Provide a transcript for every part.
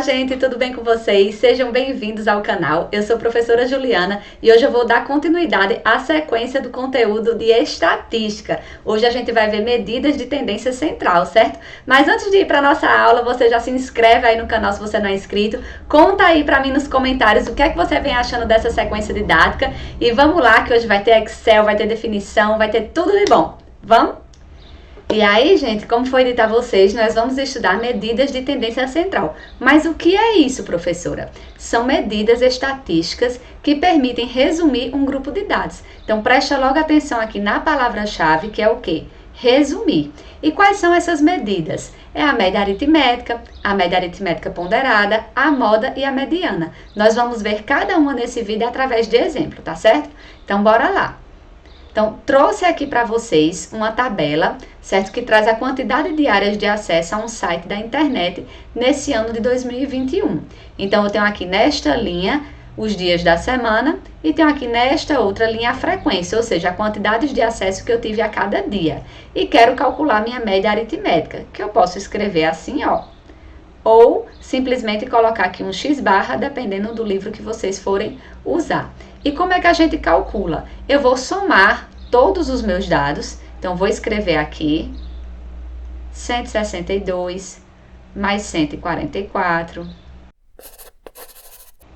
gente, tudo bem com vocês? Sejam bem-vindos ao canal. Eu sou a professora Juliana e hoje eu vou dar continuidade à sequência do conteúdo de estatística. Hoje a gente vai ver medidas de tendência central, certo? Mas antes de ir para a nossa aula, você já se inscreve aí no canal se você não é inscrito. Conta aí para mim nos comentários o que é que você vem achando dessa sequência didática. E vamos lá que hoje vai ter Excel, vai ter definição, vai ter tudo de bom. Vamos? E aí, gente, como foi dito a vocês, nós vamos estudar medidas de tendência central. Mas o que é isso, professora? São medidas estatísticas que permitem resumir um grupo de dados. Então, presta logo atenção aqui na palavra-chave, que é o quê? Resumir. E quais são essas medidas? É a média aritmética ponderada, a moda e a mediana. Nós vamos ver cada uma nesse vídeo através de exemplo, tá certo? Então, bora lá. Então, trouxe aqui para vocês uma tabela, certo? Que traz a quantidade de áreas de acesso a um site da internet nesse ano de 2021. Então, eu tenho aqui nesta linha os dias da semana e tenho aqui nesta outra linha a frequência, ou seja, a quantidade de acesso que eu tive a cada dia. E quero calcular minha média aritmética, que eu posso escrever assim, ó. Ou simplesmente colocar aqui um x barra, dependendo do livro que vocês forem usar. E como é que a gente calcula? Eu vou somar todos os meus dados. Então, vou escrever aqui 162 mais 144.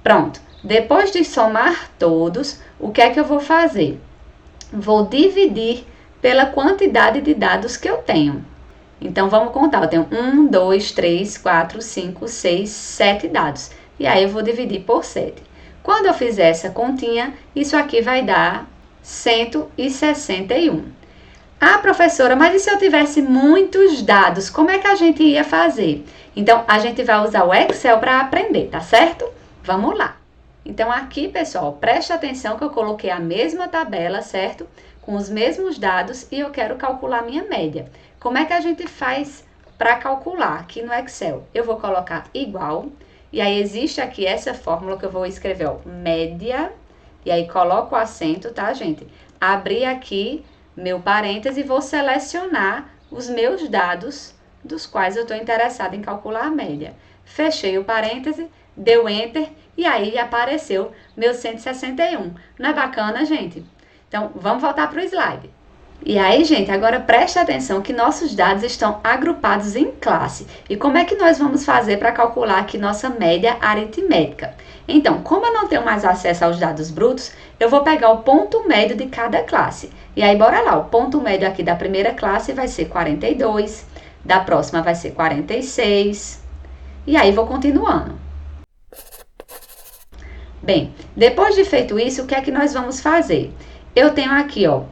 Pronto. Depois de somar todos, o que é que eu vou fazer? Vou dividir pela quantidade de dados que eu tenho. Então, vamos contar. Eu tenho 1, 2, 3, 4, 5, 6, 7 dados. E aí, eu vou dividir por 7. Quando eu fizer essa continha, isso aqui vai dar 161. Ah, professora, mas e se eu tivesse muitos dados, como é que a gente ia fazer? Então, a gente vai usar o Excel para aprender, tá certo? Vamos lá. Então, aqui, pessoal, preste atenção que eu coloquei a mesma tabela, certo? Com os mesmos dados e eu quero calcular minha média. Como é que a gente faz para calcular aqui no Excel? Eu vou colocar igual. E aí, existe aqui essa fórmula que eu vou escrever, ó, média, e aí coloco o acento, tá, gente? Abri aqui meu parêntese e vou selecionar os meus dados dos quais eu estou interessada em calcular a média. Fechei o parêntese, deu Enter, e aí apareceu meu 161. Não é bacana, gente? Então, vamos voltar para o slide. E aí, gente, agora preste atenção que nossos dados estão agrupados em classe. E como é que nós vamos fazer para calcular aqui nossa média aritmética? Então, como eu não tenho mais acesso aos dados brutos, eu vou pegar o ponto médio de cada classe. E aí, bora lá, o ponto médio aqui da primeira classe vai ser 42, da próxima vai ser 46, e aí vou continuando. Bem, depois de feito isso, o que é que nós vamos fazer? Eu tenho aqui, ó,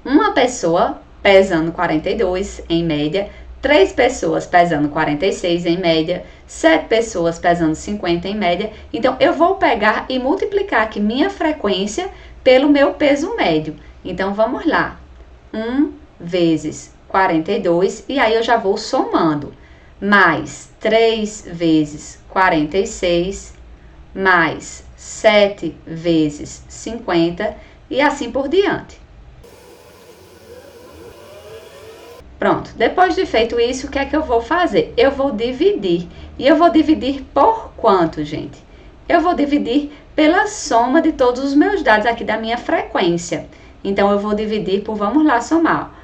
uma pessoa pesando 42 em média, 3 pessoas pesando 46 em média, 7 pessoas pesando 50 em média. Então, eu vou pegar e multiplicar aqui minha frequência pelo meu peso médio. Então, vamos lá. 1 vezes 42, e aí eu já vou somando. Mais 3 vezes 46, mais 7 vezes 50, e assim por diante. Pronto, depois de feito isso, o que é que eu vou fazer? Eu vou dividir. E eu vou dividir por quanto, gente? Eu vou dividir pela soma de todos os meus dados aqui da minha frequência. Então, eu vou dividir por, vamos lá, somar.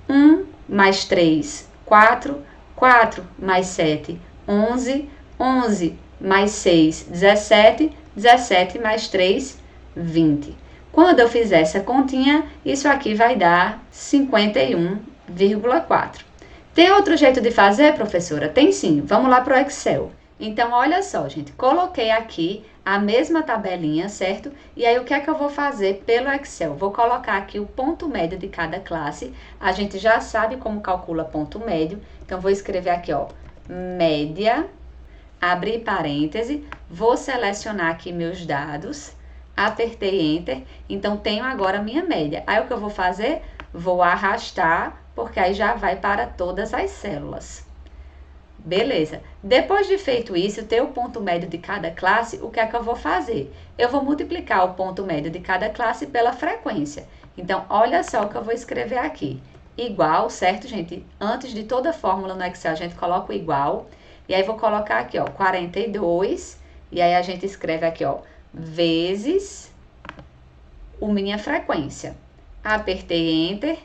1 mais 3, 4. 4 mais 7, 11. 11 mais 6, 17. 17 mais 3, 20. Quando eu fizer essa continha, isso aqui vai dar 51,4. Tem outro jeito de fazer, professora? Tem sim. Vamos lá para o Excel. Então, olha só, gente. Coloquei aqui a mesma tabelinha, certo? E aí, o que é que eu vou fazer pelo Excel? Vou colocar aqui o ponto médio de cada classe. A gente já sabe como calcula ponto médio. Então, vou escrever aqui, ó, média, abrir parêntese, vou selecionar aqui meus dados, apertei Enter, então tenho agora a minha média. Aí o que eu vou fazer? Vou arrastar, porque aí já vai para todas as células. Beleza. Depois de feito isso, ter o ponto médio de cada classe, o que é que eu vou fazer? Eu vou multiplicar o ponto médio de cada classe pela frequência. Então, olha só o que eu vou escrever aqui. Igual, certo, gente? Antes de toda fórmula no Excel, a gente coloca o igual. E aí vou colocar aqui, ó, 42, e aí a gente escreve aqui, ó, vezes a minha frequência. Apertei Enter,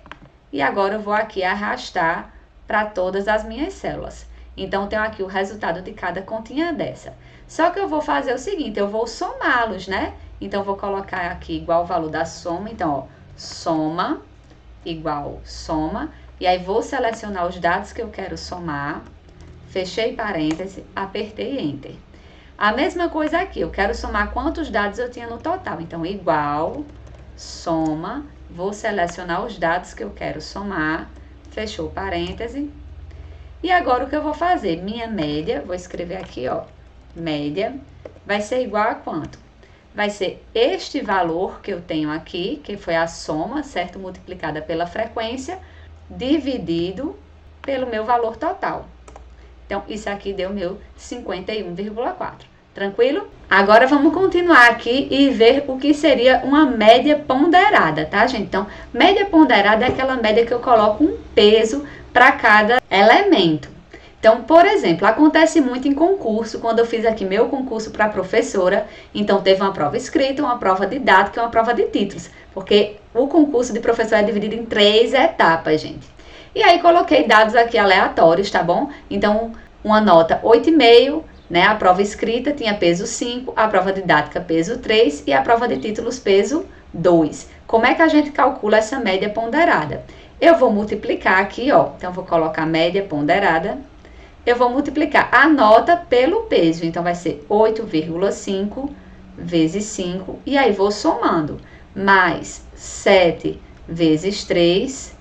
e agora eu vou aqui arrastar para todas as minhas células. Então, eu tenho aqui o resultado de cada continha dessa. Só que eu vou fazer o seguinte, eu vou somá-los, né? Então, eu vou colocar aqui igual o valor da soma. Então, ó, soma igual soma. E aí, vou selecionar os dados que eu quero somar. Fechei parêntese, apertei Enter. A mesma coisa aqui, eu quero somar quantos dados eu tinha no total. Então, igual, soma, vou selecionar os dados que eu quero somar. Fechou parêntese. E agora, o que eu vou fazer? Minha média, vou escrever aqui, ó, média, vai ser igual a quanto? Vai ser este valor que eu tenho aqui, que foi a soma, certo? Multiplicada pela frequência, dividido pelo meu valor total. Então, isso aqui deu meu 51,4. Tranquilo? Agora, vamos continuar aqui e ver o que seria uma média ponderada, tá, gente? Então, média ponderada é aquela média que eu coloco um peso para cada elemento. Então, por exemplo, acontece muito em concurso, quando eu fiz aqui meu concurso para professora, então teve uma prova escrita, uma prova didática e uma prova de títulos, porque o concurso de professor é dividido em 3 etapas, gente. E aí, coloquei dados aqui aleatórios, tá bom? Então, uma nota 8,5, né? A prova escrita tinha peso 5, a prova didática peso 3 e a prova de títulos peso 2. Como é que a gente calcula essa média ponderada? Eu vou multiplicar aqui, ó. Então, vou colocar média ponderada. Eu vou multiplicar a nota pelo peso. Então, vai ser 8,5 vezes 5. E aí, vou somando. Mais 7 vezes 3,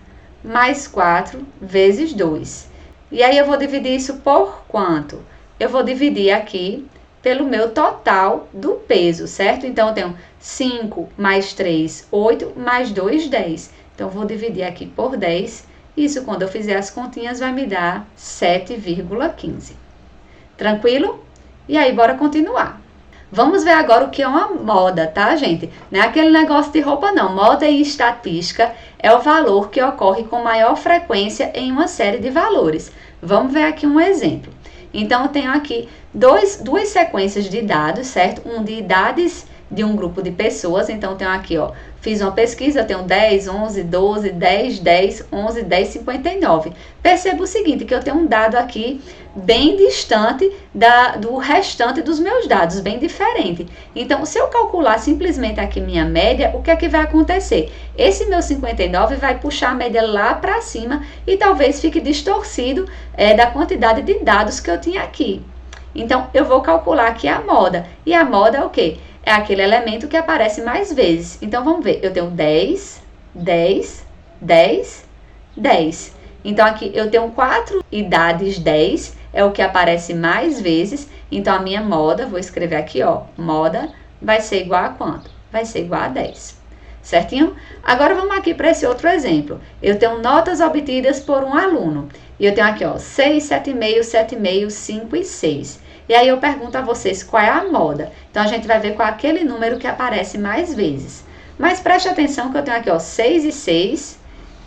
mais 4 vezes 2. E aí, eu vou dividir isso por quanto? Eu vou dividir aqui pelo meu total do peso, certo? Então, eu tenho 5 mais 3, 8, mais 2, 10. Então, vou dividir aqui por 10. Isso, quando eu fizer as continhas, vai me dar 7,15. Tranquilo? E aí, bora continuar. Vamos ver agora o que é uma moda, tá, gente? Não é aquele negócio de roupa, não. Moda e estatística é o valor que ocorre com maior frequência em uma série de valores. Vamos ver aqui um exemplo. Então, eu tenho aqui duas sequências de dados, certo? Um de idades de um grupo de pessoas. Então, eu tenho aqui, ó, fiz uma pesquisa, eu tenho 10, 11, 12, 10, 10, 11, 10, 59. Perceba o seguinte, que eu tenho um dado aqui bem distante do restante dos meus dados, bem diferente. Então, se eu calcular simplesmente aqui minha média, o que é que vai acontecer? Esse meu 59 vai puxar a média lá para cima e talvez fique distorcido da quantidade de dados que eu tinha aqui. Então, eu vou calcular aqui a moda. E a moda é o quê? É aquele elemento que aparece mais vezes. Então, vamos ver. Eu tenho 10, 10, 10, 10. Então, aqui eu tenho 4 idades 10, é o que aparece mais vezes. Então, a minha moda, vou escrever aqui, ó, moda vai ser igual a quanto? Vai ser igual a 10. Certinho? Agora, vamos aqui para esse outro exemplo. Eu tenho notas obtidas por um aluno. E eu tenho aqui, ó, 6, 7,5, 7,5, 5 e 6. E aí eu pergunto a vocês qual é a moda. Então, a gente vai ver qual é aquele número que aparece mais vezes. Mas preste atenção que eu tenho aqui, ó, 6 e 6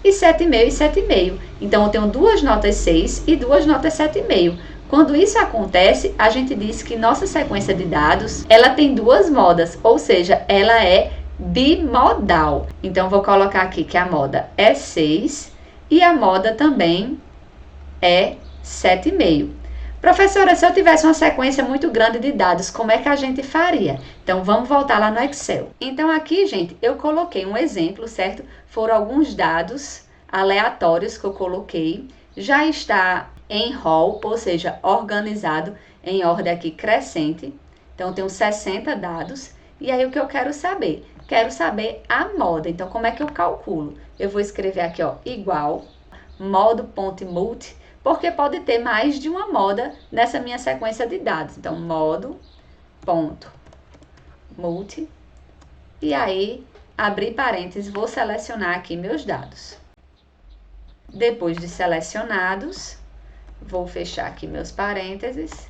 e 7,5 e 7,5. Então, eu tenho duas notas 6 e duas notas 7,5. Quando isso acontece, a gente diz que nossa sequência de dados, ela tem duas modas, ou seja, ela é bimodal. Então, vou colocar aqui que a moda é 6 e a moda também é 7,5. Professora, se eu tivesse uma sequência muito grande de dados, como é que a gente faria? Então, vamos voltar lá no Excel. Então, aqui, gente, eu coloquei um exemplo, certo? Foram alguns dados aleatórios que eu coloquei. Já está em rol, ou seja, organizado em ordem aqui crescente. Então, eu tenho 60 dados. E aí, o que eu quero saber? Quero saber a moda. Então, como é que eu calculo? Eu vou escrever aqui, ó, igual, modo.multi, porque pode ter mais de uma moda nessa minha sequência de dados. Então, modo.multi, e aí, abrir parênteses, vou selecionar aqui meus dados. Depois de selecionados, vou fechar aqui meus parênteses,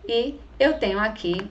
e eu tenho aqui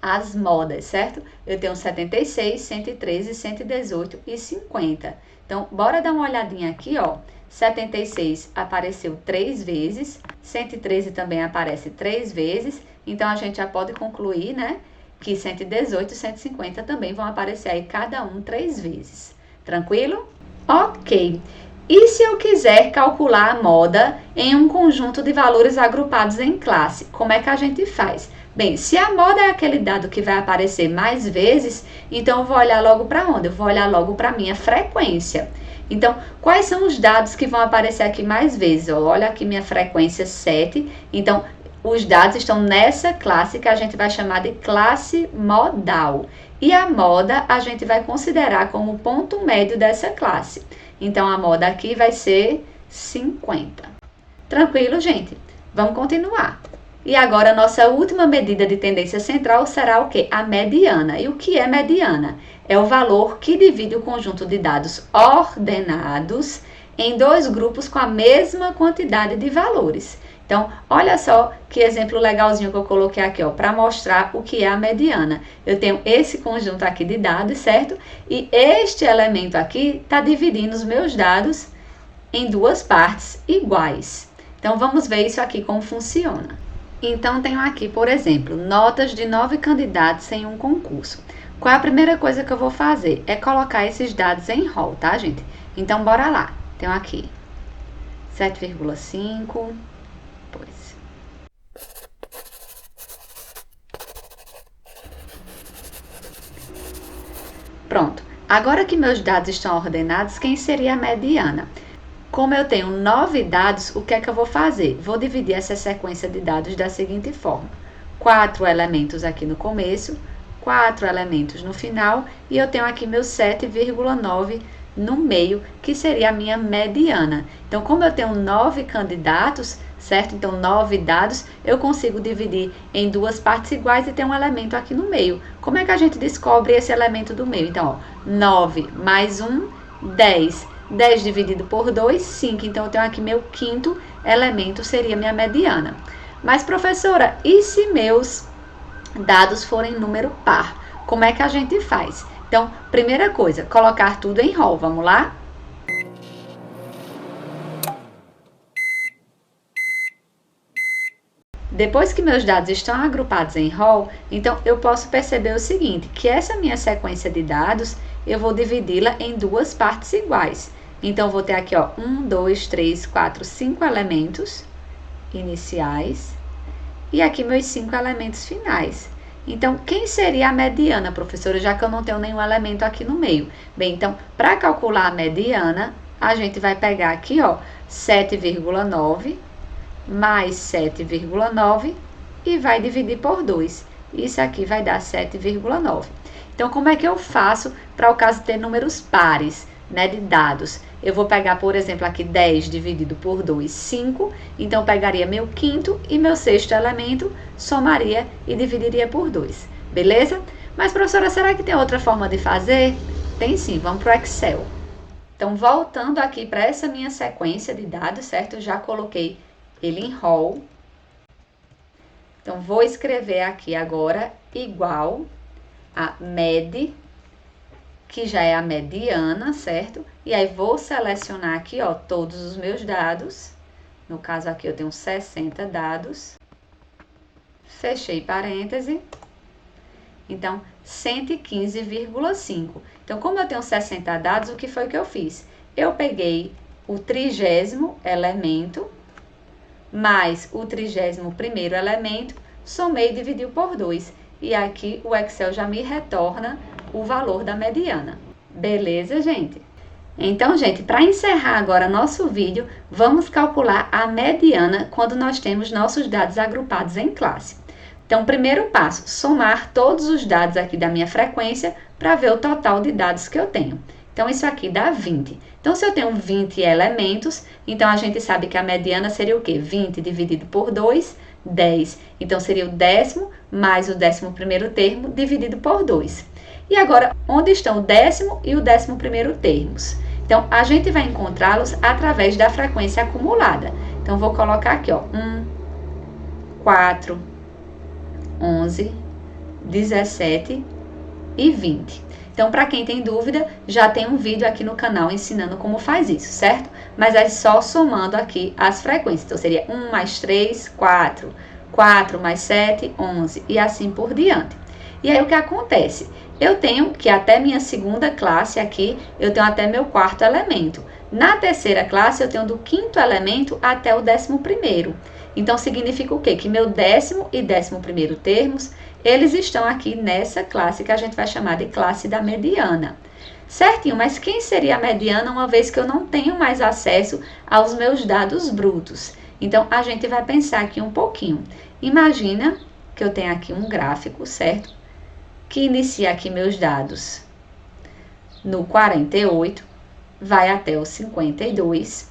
as modas, certo? Eu tenho 76, 113, 118 e 50. Então, bora dar uma olhadinha aqui, ó. 76 apareceu 3 vezes, 113 também aparece 3 vezes, então a gente já pode concluir, né, que 118 e 150 também vão aparecer aí cada um 3 vezes. Tranquilo? Ok. E se eu quiser calcular a moda em um conjunto de valores agrupados em classe, como é que a gente faz? Bem, se a moda é aquele dado que vai aparecer mais vezes, então eu vou olhar logo para onde? Eu vou olhar logo para a minha frequência. Então, quais são os dados que vão aparecer aqui mais vezes? Olha aqui minha frequência 7. Então, os dados estão nessa classe que a gente vai chamar de classe modal. E a moda a gente vai considerar como o ponto médio dessa classe. Então, a moda aqui vai ser 50. Tranquilo, gente? Vamos continuar. E agora, a nossa última medida de tendência central será o quê? A mediana. E o que é mediana? É o valor que divide o conjunto de dados ordenados em dois grupos com a mesma quantidade de valores. Então, olha só que exemplo legalzinho que eu coloquei aqui, ó, para mostrar o que é a mediana. Eu tenho esse conjunto aqui de dados, certo? E este elemento aqui está dividindo os meus dados em duas partes iguais. Então, vamos ver isso aqui como funciona. Então, tenho aqui, por exemplo, notas de 9 candidatos em um concurso. Qual é a primeira coisa que eu vou fazer? É colocar esses dados em rol, tá, gente? Então, bora lá. Tenho aqui 7,5... Pronto, agora que meus dados estão ordenados, quem seria a mediana? Como eu tenho 9 dados, o que é que eu vou fazer? Vou dividir essa sequência de dados da seguinte forma. 4 elementos aqui no começo, 4 elementos no final, e eu tenho aqui meu 7,9 no meio, que seria a minha mediana. Então, como eu tenho 9 candidatos, certo? Então, 9 dados, eu consigo dividir em duas partes iguais e ter um elemento aqui no meio. Como é que a gente descobre esse elemento do meio? Então, ó, 9 mais 1, 10. 10 dividido por 2, 5. Então, eu tenho aqui meu quinto elemento, seria minha mediana. Mas, professora, e se meus dados forem número par? Como é que a gente faz? Então, primeira coisa, colocar tudo em rol. Vamos lá? Depois que meus dados estão agrupados em rol, então eu posso perceber o seguinte, que essa minha sequência de dados, eu vou dividi-la em duas partes iguais. Então, vou ter aqui, ó, 1, 2, 3, 4, 5 elementos iniciais e aqui meus 5 elementos finais. Então, quem seria a mediana, professora, já que eu não tenho nenhum elemento aqui no meio? Bem, então, para calcular a mediana, a gente vai pegar aqui, ó, 7,9 mais 7,9 e vai dividir por 2. Isso aqui vai dar 7,9. Então, como é que eu faço para o caso ter números pares, né, de dados? Eu vou pegar, por exemplo, aqui 10 dividido por 2, 5. Então, eu pegaria meu quinto e meu sexto elemento, somaria e dividiria por 2. Beleza? Mas, professora, será que tem outra forma de fazer? Tem sim, vamos para o Excel. Então, voltando aqui para essa minha sequência de dados, certo? Eu já coloquei ele em rol. Então, vou escrever aqui agora igual a med, que já é a mediana, certo? E aí, vou selecionar aqui, ó, todos os meus dados. No caso aqui, eu tenho 60 dados. Fechei parêntese. Então, 115,5. Então, como eu tenho 60 dados, o que foi que eu fiz? Eu peguei o 30º elemento, mais o 31º elemento, somei e dividiu por 2. E aqui o Excel já me retorna o valor da mediana. Beleza, gente? Então, gente, para encerrar agora nosso vídeo, vamos calcular a mediana quando nós temos nossos dados agrupados em classe. Então, primeiro passo, somar todos os dados aqui da minha frequência para ver o total de dados que eu tenho. Então, isso aqui dá 20. Então, se eu tenho 20 elementos, então a gente sabe que a mediana seria o quê? 20 dividido por 2, 10. Então, seria o 10º mais o 11º termo dividido por 2. E agora, onde estão o 10º e o 11º termos? Então, a gente vai encontrá-los através da frequência acumulada. Então, vou colocar aqui, ó, 1, 4, 11, 17 e 20. Então, para quem tem dúvida, já tem um vídeo aqui no canal ensinando como faz isso, certo? Mas é só somando aqui as frequências. Então, seria 1 mais 3, 4. 4 mais 7, 11. E assim por diante. E aí, o que acontece? Eu tenho que até minha segunda classe aqui, eu tenho até meu quarto elemento. Na terceira classe, eu tenho do quinto elemento até o 11º. Então, significa o quê? Que meu 10º e 11º termos, eles estão aqui nessa classe que a gente vai chamar de classe da mediana. Certinho, mas quem seria a mediana uma vez que eu não tenho mais acesso aos meus dados brutos? Então, a gente vai pensar aqui um pouquinho. Imagina que eu tenho aqui um gráfico, certo? Que inicia aqui meus dados no 48, vai até o 52,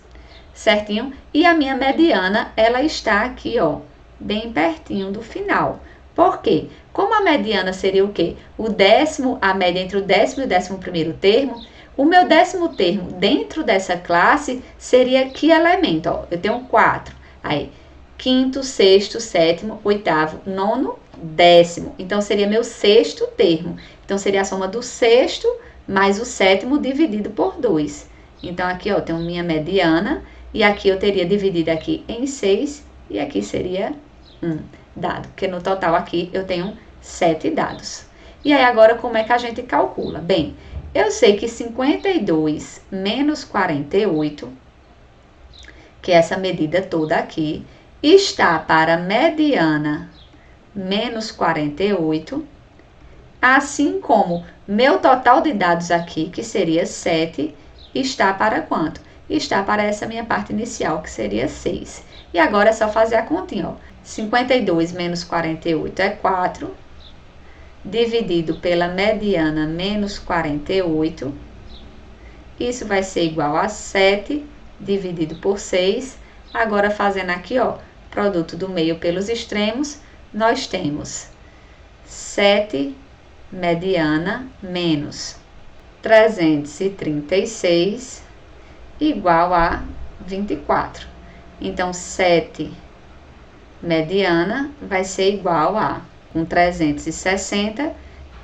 certinho? E a minha mediana, ela está aqui, ó, bem pertinho do final. Por quê? Como a mediana seria o quê? O décimo, a média entre o 10º e o 11º termo, o meu 10º termo dentro dessa classe seria que elemento? Ó, eu tenho 4. Aí, quinto, sexto, sétimo, oitavo, nono, 10º. Então, seria meu sexto termo. Então, seria a soma do sexto mais o sétimo dividido por 2. Então, aqui, ó, tenho minha mediana. E aqui eu teria dividido aqui em 6. E aqui seria 1 dado. Porque no total aqui eu tenho 7 dados. E aí, agora, como é que a gente calcula? Bem, eu sei que 52 menos 48, que é essa medida toda aqui, está para mediana menos 48, assim como meu total de dados aqui, que seria 7, está para quanto? Está para essa minha parte inicial, que seria 6. E agora é só fazer a continha, ó. 52 menos 48 é 4, dividido pela mediana menos 48, isso vai ser igual a 7, dividido por 6. Agora, fazendo aqui, ó, produto do meio pelos extremos, nós temos 7 mediana menos 336 igual a 24. Então, 7 mediana vai ser igual a, com 360,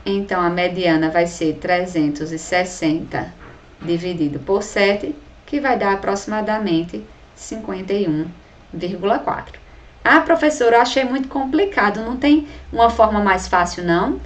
então a mediana vai ser 360 dividido por 7, que vai dar aproximadamente 51,4. Ah, professora, eu achei muito complicado, não tem uma forma mais fácil, não?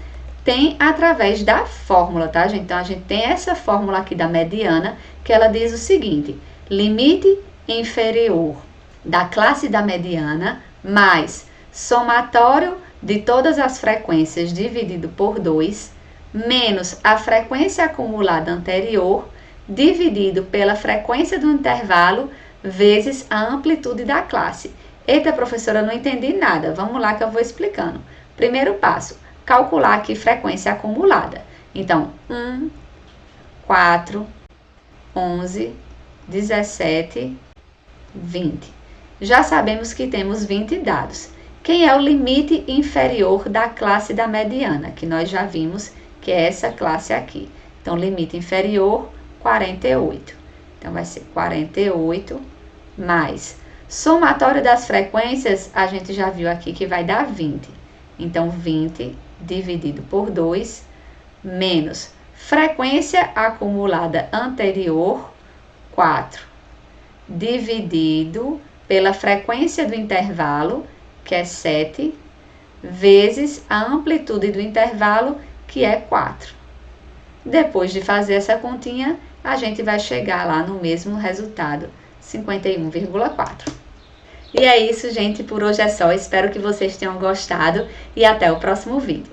Tem através da fórmula, tá, gente? Então, a gente tem essa fórmula aqui da mediana, que ela diz o seguinte: limite inferior da classe da mediana mais somatório de todas as frequências dividido por 2, menos a frequência acumulada anterior, dividido pela frequência do intervalo, vezes a amplitude da classe. Eita, professora, não entendi nada. Vamos lá que eu vou explicando. Primeiro passo, calcular aqui frequência acumulada. Então, 1, 4, 11, 17, 20. Já sabemos que temos 20 dados. Quem é o limite inferior da classe da mediana? Que nós já vimos que é essa classe aqui. Então, limite inferior, 48. Então, vai ser 48 mais somatório das frequências, a gente já viu aqui que vai dar 20. Então, 20 dividido por 2, menos frequência acumulada anterior, 4, dividido pela frequência do intervalo, que é 7, vezes a amplitude do intervalo, que é 4. Depois de fazer essa continha, a gente vai chegar lá no mesmo resultado, 51,4. E é isso, gente. Por hoje é só. Espero que vocês tenham gostado e até o próximo vídeo.